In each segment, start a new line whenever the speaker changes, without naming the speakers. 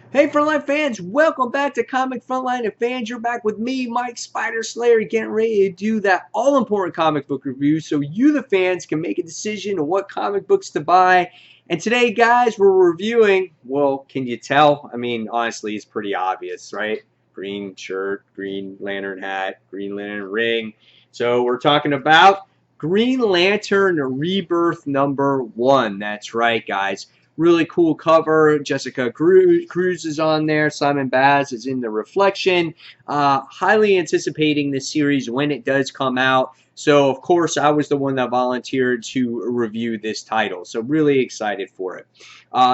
Hey Frontline fans, welcome back to Comic Frontline and fans. You're back with me, Mike Spider Slayer, getting ready to do that all-important comic book review so you, the fans, can make a decision on what comic books to buy. And today, guys, we're reviewing, well, can you tell? I mean, honestly, it's pretty obvious, right? Green shirt, green lantern hat, green lantern ring. So we're talking about Green Lantern Rebirth #1. That's right, guys. Really cool cover. Jessica Cruz is on there. Simon Baz is in the reflection. Highly anticipating this series when it does come out. So, of course, I was the one that volunteered to review this title. So, really excited for it.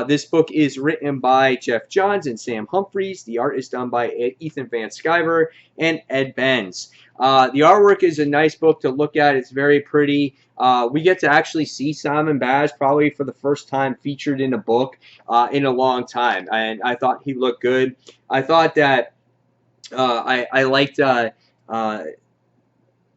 This book is written by Jeff Johns and Sam Humphries. The art is done by Ethan Van Sciver and Ed Benz. The artwork is a nice book to look at. It's very pretty. We get to actually see Simon Baz probably for the first time featured in a book in a long time, and I thought he looked good. I thought that I liked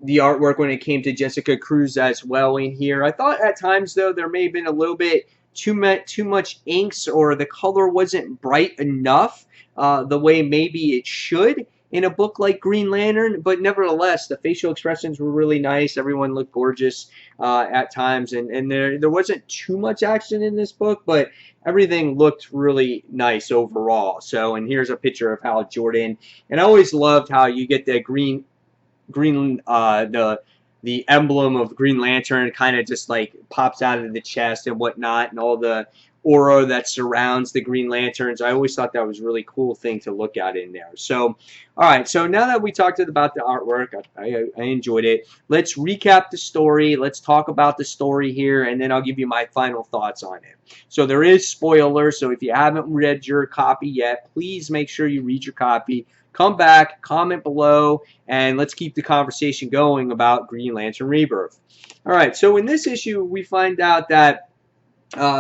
the artwork when it came to Jessica Cruz as well in here. I thought at times, though, there may have been a little bit too much inks, or the color wasn't bright enough the way maybe it should in a book like Green Lantern, but nevertheless, the facial expressions were really nice. Everyone looked gorgeous at times, and there wasn't too much action in this book, but everything looked really nice overall. So, and here's a picture of Hal Jordan, and I always loved how you get the green the emblem of Green Lantern kind of just like pops out of the chest and whatnot, and all the aura that surrounds the Green Lanterns. I always thought that was a really cool thing to look at in there. So, all right, so now that we talked about the artwork, I enjoyed it. Let's recap the story. Let's talk about the story here, and then I'll give you my final thoughts on it. So there is spoilers, so if you haven't read your copy yet, please make sure you read your copy. Come back, comment below, and let's keep the conversation going about Green Lantern Rebirth. All right, so in this issue, we find out that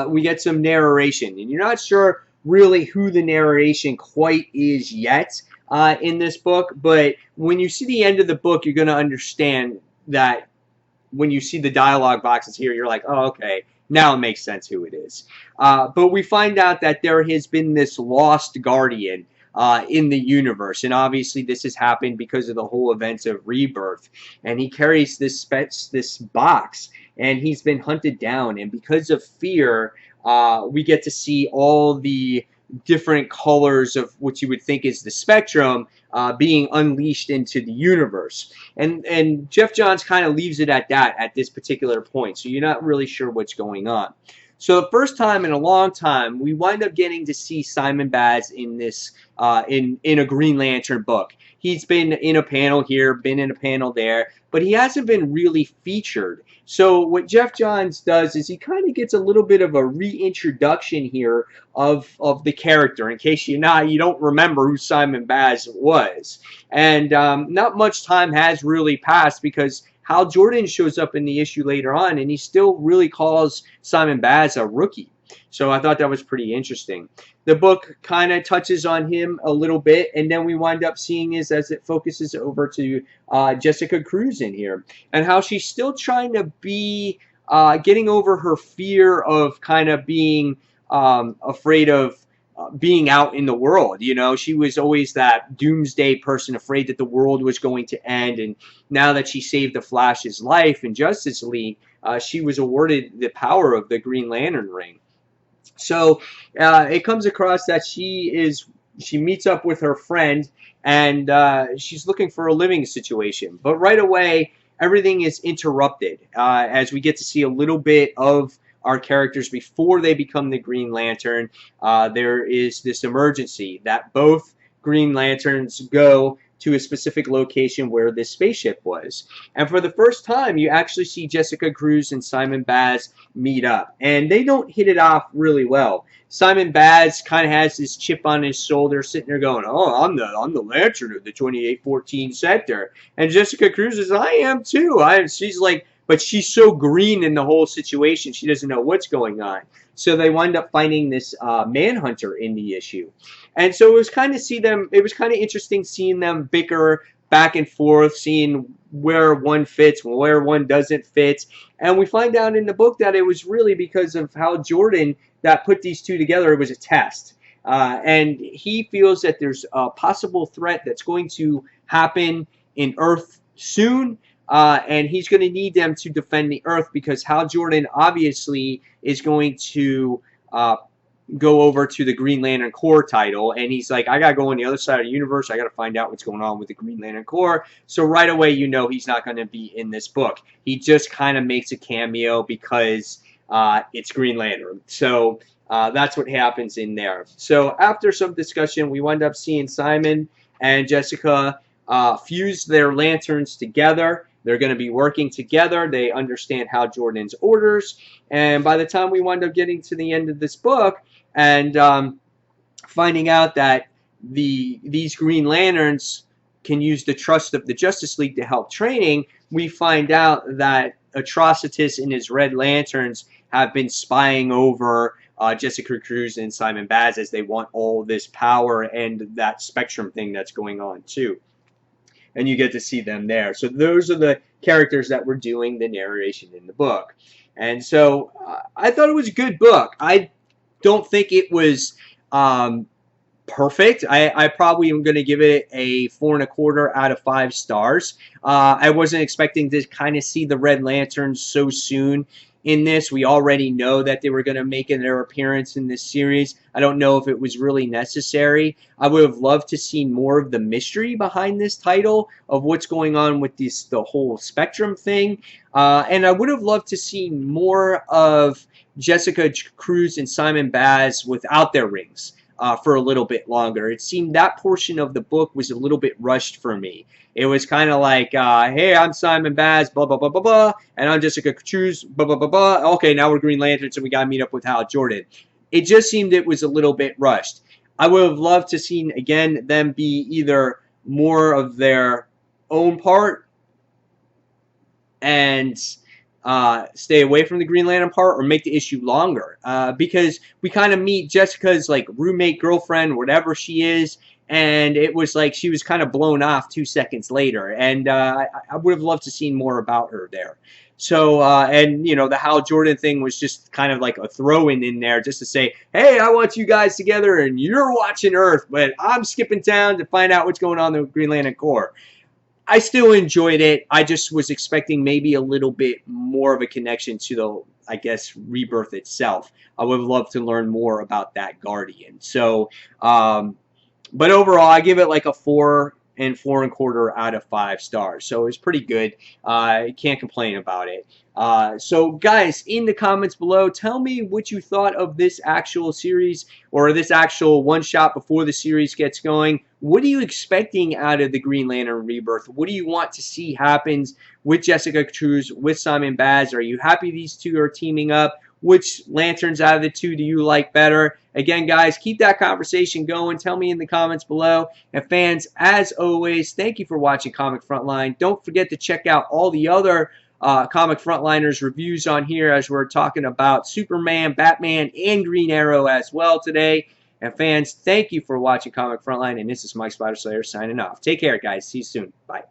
we get some narration, and you're not sure really who the narration quite is yet in this book, but when you see the end of the book, you're going to understand that when you see the dialogue boxes here, you're like, oh, okay, now it makes sense who it is. But we find out that there has been this lost guardian in the universe, and obviously this has happened because of the whole events of Rebirth, and he carries this box, and he's been hunted down, and because of fear, we get to see all the different colors of what you would think is the spectrum being unleashed into the universe, and Jeff Johns kind of leaves it at that at this particular point, so you're not really sure what's going on. So the first time in a long time, we wind up getting to see Simon Baz in this in a Green Lantern book. He's been in a panel here, been in a panel there, but he hasn't been really featured. So what Jeff Johns does is he kind of gets a little bit of a reintroduction here of the character, in case you don't remember who Simon Baz was. And not much time has really passed, because Hal Jordan shows up in the issue later on, and he still really calls Simon Baz a rookie. So I thought that was pretty interesting. The book kind of touches on him a little bit, and then we wind up seeing is as it focuses over to Jessica Cruz in here, and how she's still trying to be getting over her fear of kind of being afraid of being out in the world. You know, she was always that doomsday person, afraid that the world was going to end, and now that she saved the Flash's life in Justice League, she was awarded the power of the Green Lantern ring. So it comes across that she meets up with her friend, and she's looking for a living situation, but right away everything is interrupted as we get to see a little bit of our characters before they become the Green Lantern. There is this emergency that both Green Lanterns go to a specific location where this spaceship was. And for the first time, you actually see Jessica Cruz and Simon Baz meet up. And they don't hit it off really well. Simon Baz kind of has this chip on his shoulder, sitting there going, oh, I'm the Lantern of the 2814 sector. And Jessica Cruz is, I am too. She's like, but she's so green in the whole situation, she doesn't know what's going on. So they wind up finding this manhunter in the issue. And so it was kind of interesting seeing them bicker back and forth, seeing where one fits, where one doesn't fit. And we find out in the book that it was really because of Hal Jordan that put these two together. It was a test. And he feels that there's a possible threat that's going to happen in Earth soon, and he's going to need them to defend the Earth because Hal Jordan obviously is going to go over to the Green Lantern Corps title, and he's like, I gotta go on the other side of the universe. I gotta find out what's going on with the Green Lantern Corps. So right away, you know he's not going to be in this book. He just kind of makes a cameo because it's Green Lantern. So that's what happens in there. So after some discussion, we wind up seeing Simon and Jessica fuse their lanterns together. They're going to be working together. They understand Hal Jordan's orders. And by the time we wind up getting to the end of this book and finding out that these Green Lanterns can use the trust of the Justice League to help training, we find out that Atrocitus and his Red Lanterns have been spying over Jessica Cruz and Simon Baz as they want all this power and that Spectrum thing that's going on too. And you get to see them there. So those are the characters that were doing the narration in the book. And so I thought it was a good book. I don't think it was perfect. I probably am going to give it a 4.25 out of 5 stars. I wasn't expecting to kind of see the Red Lanterns so soon in this. We already know that they were going to make their appearance in this series. I don't know if it was really necessary. I would have loved to see more of the mystery behind this title of what's going on with the whole Spectrum thing. And I would have loved to see more of Jessica Cruz and Simon Baz without their rings for a little bit longer. It seemed that portion of the book was a little bit rushed for me. It was kind of like, hey, I'm Simon Baz, blah, blah, blah, blah, blah, and I'm Jessica Cruz, blah, blah, blah, blah. Okay, now we're Green Lantern, so we got to meet up with Hal Jordan. It just seemed it was a little bit rushed. I would have loved to see, again, them be either more of their own part and stay away from the Green Lantern part, or make the issue longer, because we kind of meet Jessica's like roommate, girlfriend, whatever she is, and it was like she was kind of blown off 2 seconds later, and I would have loved to see more about her there. So, and, you know, the Hal Jordan thing was just kind of like a throw-in in there just to say, hey, I want you guys together, and you're watching Earth, but I'm skipping town to find out what's going on in the Green Lantern Corps. I still enjoyed it. I just was expecting maybe a little bit more of a connection to the, I guess, Rebirth itself. I would have loved to learn more about that Guardian. So, but overall, I give it like a 4 and 4.25 out of 5 stars. So it's pretty good. Can't complain about it. So guys, in the comments below, tell me what you thought of this actual series, or this actual one-shot before the series gets going. What are you expecting out of the Green Lantern Rebirth? What do you want to see happens with Jessica Cruz, with Simon Baz? Are you happy these two are teaming up? Which lanterns out of the two do you like better? Again, guys, keep that conversation going. Tell me in the comments below. And fans, as always, thank you for watching Comic Frontline. Don't forget to check out all the other Comic Frontliners reviews on here, as we're talking about Superman, Batman, and Green Arrow as well today. And fans, thank you for watching Comic Frontline. And this is Mike Spider Slayer signing off. Take care, guys. See you soon. Bye.